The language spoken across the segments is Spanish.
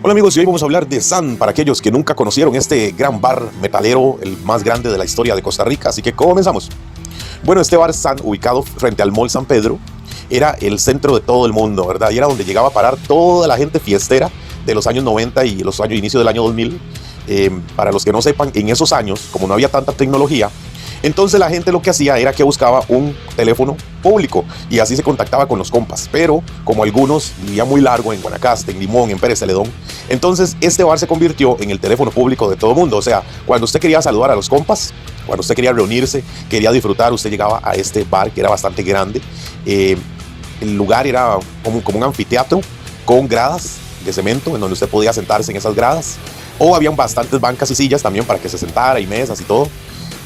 Hola amigos, y hoy vamos a hablar de Sun para aquellos que nunca conocieron este gran bar metalero, el más grande de la historia de Costa Rica, así que comenzamos. Bueno, este bar Sun, ubicado frente al Mall San Pedro, era el centro de todo el mundo, ¿verdad? Y era donde llegaba a parar toda la gente fiestera de los años 90 y los años inicio del año 2000. Para los que no sepan, en esos años, como no había tanta tecnología, entonces la gente lo que hacía era que buscaba un teléfono público y así se contactaba con los compas. Pero como algunos vivían muy largo en Guanacaste, en Limón, en Pérez Celedón, entonces este bar se convirtió en el teléfono público de todo el mundo. O sea, cuando usted quería saludar a los compas, cuando usted quería reunirse, quería disfrutar, usted llegaba a este bar que era bastante grande. El lugar era como un anfiteatro con gradas de cemento en donde usted podía sentarse en esas gradas. O habían bastantes bancas y sillas también para que se sentara y mesas y todo.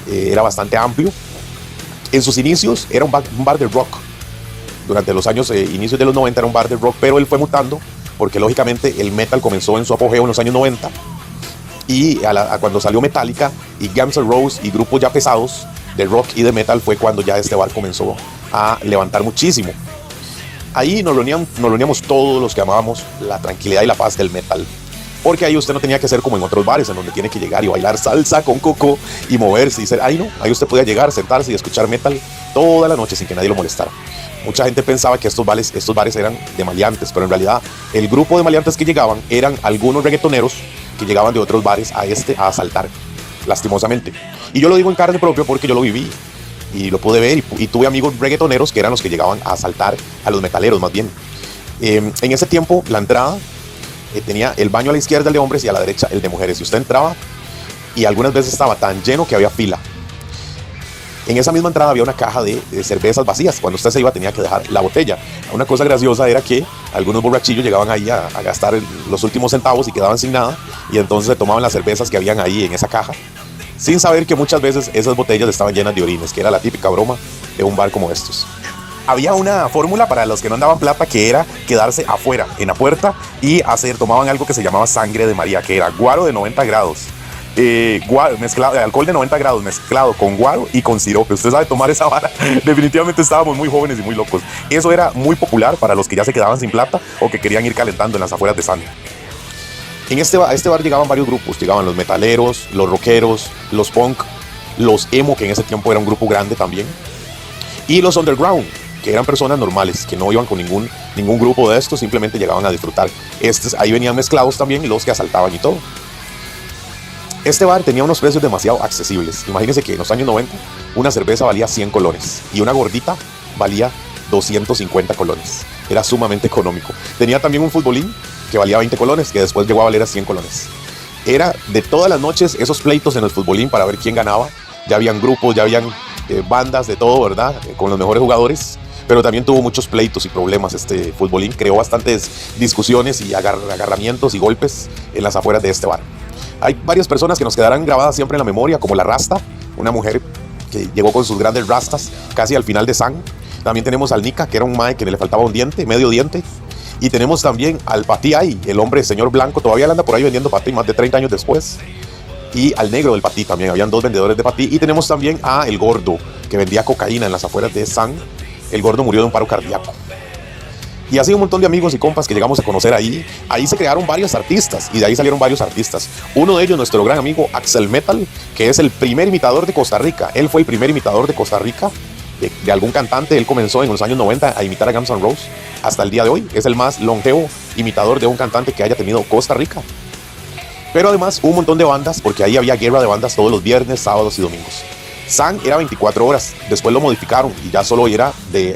Era bastante amplio. En sus inicios era un bar de rock. Durante los años inicios de los 90 era un bar de rock, pero él fue mutando porque lógicamente el metal comenzó en su apogeo en los años 90 y cuando salió Metallica y Guns N' Roses y grupos ya pesados de rock y de metal fue cuando ya este bar comenzó a levantar muchísimo. Ahí nos reuníamos todos los que amábamos la tranquilidad y la paz del metal. Porque ahí usted no tenía que ser como en otros bares en donde tiene que llegar y bailar salsa con coco y moverse y ser, ahí no, ahí usted podía llegar, sentarse y escuchar metal toda la noche sin que nadie lo molestara. Mucha gente pensaba que estos bares eran de maleantes, pero en realidad el grupo de maleantes que llegaban eran algunos reggaetoneros que llegaban de otros bares a asaltar, lastimosamente. Y yo lo digo en carne propia porque yo lo viví y lo pude ver y tuve amigos reggaetoneros que eran los que llegaban a asaltar a los metaleros más bien. En ese tiempo la entrada tenía el baño a la izquierda el de hombres y a la derecha el de mujeres. Y usted entraba y algunas veces estaba tan lleno que había fila. En esa misma entrada había una caja de cervezas vacías. Cuando usted se iba tenía que dejar la botella. Una cosa graciosa era que algunos borrachillos llegaban ahí a gastar los últimos centavos y quedaban sin nada. Y entonces se tomaban las cervezas que habían ahí en esa caja, sin saber que muchas veces esas botellas estaban llenas de orines, que era la típica broma de un bar como estos. Había una fórmula para los que no andaban plata que era quedarse afuera, en la puerta, y tomaban algo que se llamaba sangre de María, que era guaro de 90 grados. Alcohol de 90 grados mezclado con guaro y con sirope. Usted sabe tomar esa vara. Definitivamente estábamos muy jóvenes y muy locos. Eso era muy popular para los que ya se quedaban sin plata o que querían ir calentando en las afueras de San. A este bar llegaban varios grupos. Llegaban los metaleros, los rockeros, los punk, los emo, que en ese tiempo era un grupo grande también, y los underground, que eran personas normales, que no iban con ningún grupo de estos, simplemente llegaban a disfrutar. Ahí venían mezclados también los que asaltaban y todo. Este bar tenía unos precios demasiado accesibles. Imagínense que en los años 90 una cerveza valía 100 colones y una gordita valía 250 colones. Era sumamente económico. Tenía también un futbolín que valía 20 colones, que después llegó a valer a 100 colones. Era de todas las noches esos pleitos en el futbolín para ver quién ganaba. Ya habían grupos, ya habían bandas de todo, ¿verdad? Con los mejores jugadores. Pero también tuvo muchos pleitos y problemas este futbolín. Creó bastantes discusiones y agarramientos y golpes en las afueras de este bar. Hay varias personas que nos quedarán grabadas siempre en la memoria, como la Rasta, una mujer que llegó con sus grandes rastas casi al final de San. También tenemos al Nica, que era un mae que le faltaba un diente, medio diente. Y tenemos también al Patí ahí, el hombre señor blanco, todavía anda por ahí vendiendo patí más de 30 años después. Y al negro del patí también, habían dos vendedores de patí. Y tenemos también a el gordo, que vendía cocaína en las afueras de San. El gordo murió de un paro cardíaco. Y así un montón de amigos y compas que llegamos a conocer ahí. Ahí se crearon varios artistas y de ahí salieron varios artistas. Uno de ellos, nuestro gran amigo Axel Metal, que es el primer imitador de Costa Rica. Él fue el primer imitador de Costa Rica de algún cantante. Él comenzó en los años 90 a imitar a Guns N' Roses. Hasta el día de hoy es el más longevo imitador de un cantante que haya tenido Costa Rica. Pero además hubo un montón de bandas, porque ahí había guerra de bandas todos los viernes, sábados y domingos. San era 24 horas, después lo modificaron y ya solo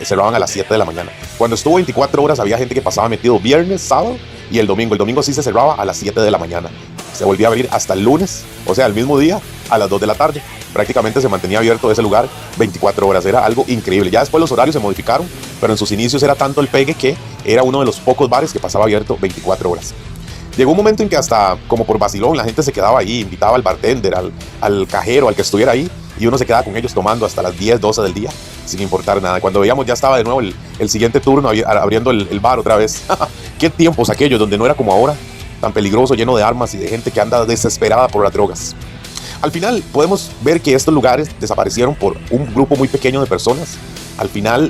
cerraban a las 7 de la mañana. Cuando estuvo 24 horas había gente que pasaba metido viernes, sábado y el domingo. El domingo sí se cerraba a las 7 de la mañana. Se volvía a abrir hasta el lunes, o sea, el mismo día a las 2 de la tarde. Prácticamente se mantenía abierto ese lugar 24 horas, era algo increíble. Ya después los horarios se modificaron, pero en sus inicios era tanto el pegue que era uno de los pocos bares que pasaba abierto 24 horas. Llegó un momento en que hasta como por vacilón la gente se quedaba ahí, invitaba al bartender, al cajero, al que estuviera ahí, y uno se quedaba con ellos tomando hasta las 10, 12 del día, sin importar nada. Cuando veíamos ya estaba de nuevo el siguiente turno abriendo el bar otra vez. Qué tiempos aquellos, donde no era como ahora, tan peligroso, lleno de armas y de gente que anda desesperada por las drogas. Al final podemos ver que estos lugares desaparecieron por un grupo muy pequeño de personas. Al final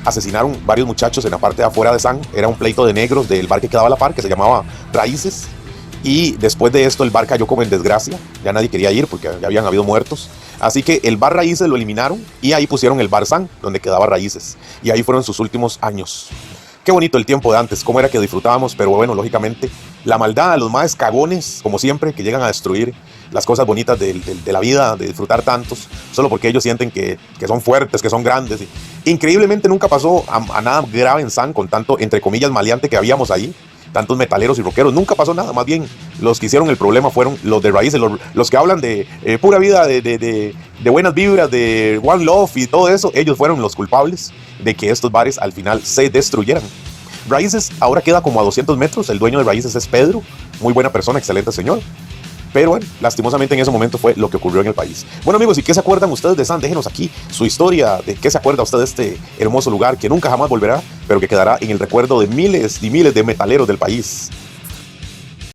asesinaron varios muchachos en la parte de afuera de San. Era un pleito de negros del bar que quedaba a la par, que se llamaba Raíces. Y después de esto el bar cayó como en desgracia. Ya nadie quería ir porque ya habían habido muertos. Así que el bar Raíces lo eliminaron y ahí pusieron el bar San, donde quedaba Raíces. Y ahí fueron sus últimos años. Qué bonito el tiempo de antes, cómo era que disfrutábamos, pero bueno, lógicamente, la maldad, los más cagones, como siempre, que llegan a destruir las cosas bonitas de la vida, de disfrutar tantos, solo porque ellos sienten que son fuertes, que son grandes. Increíblemente nunca pasó a nada grave en San, con tanto, entre comillas, maleante que habíamos ahí, tantos metaleros y rockeros, nunca pasó nada, más bien los que hicieron el problema fueron los de Raíces, los que hablan de pura vida, de buenas vibras, de One Love y todo eso. Ellos fueron los culpables de que estos bares al final se destruyeran. Raíces ahora queda como a 200 metros, el dueño de Raíces es Pedro, muy buena persona, excelente señor. Pero bueno, lastimosamente en ese momento fue lo que ocurrió en el país. Bueno amigos, ¿y qué se acuerdan ustedes de San? Déjenos aquí su historia, de qué se acuerda usted de este hermoso lugar que nunca jamás volverá, pero que quedará en el recuerdo de miles y miles de metaleros del país.